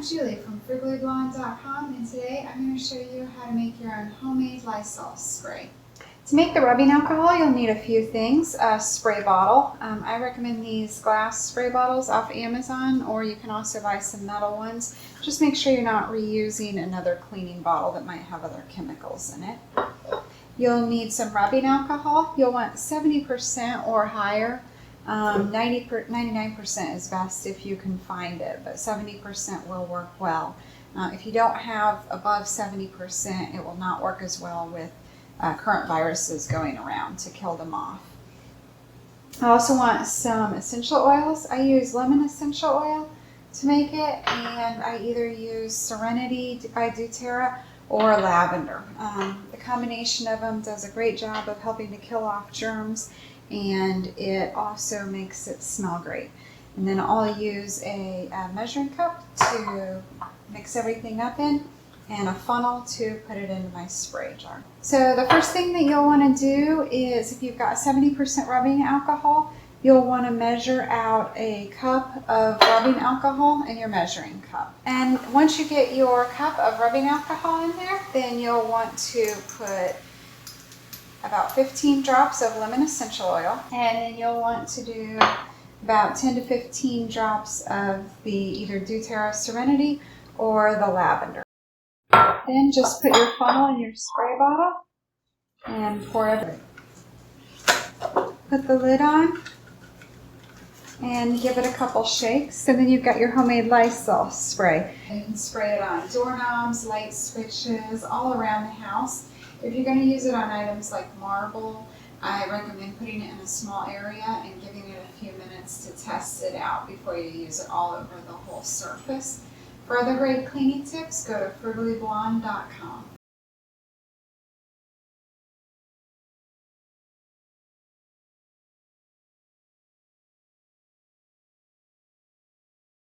Julie from FrugaliBlonde.com, and today I'm going to show you how to make your own homemade Lysol spray. To make the rubbing alcohol, you'll need a few things. A spray bottle. I recommend these glass spray bottles off Amazon, or you can also buy some metal ones. Just make sure you're not reusing another cleaning bottle that might have other chemicals in it. You'll need some rubbing alcohol. You'll want 70% or higher. 99% is best if you can find it, but 70% will work well. If you don't have above 70%, it will not work as well with current viruses going around to kill them off. I also want some essential oils. I use lemon essential oil to make it, and I either use Serenity by doTERRA or lavender. The combination of them does a great job of helping to kill off germs, and it also makes it smell great. And then I'll use a measuring cup to mix everything up in, and a funnel to put it into my spray jar. So the first thing that you'll want to do is, if you've got 70% rubbing alcohol, you'll want to measure out a cup of rubbing alcohol in your measuring cup. And once you get your cup of rubbing alcohol in there, then you'll want to put about 15 drops of lemon essential oil, and then you'll want to do about 10 to 15 drops of the either doTERRA Serenity or the lavender. Then just put your funnel in your spray bottle and pour everything. Put the lid on and give it a couple shakes, and then you've got your homemade Lysol spray. You can spray it on doorknobs, light switches, all around the house. If you're going to use it on items like marble, I recommend putting it in a small area and giving it a few minutes to test it out before you use it all over the whole surface. For other great cleaning tips, go to FrugaliBlonde.com.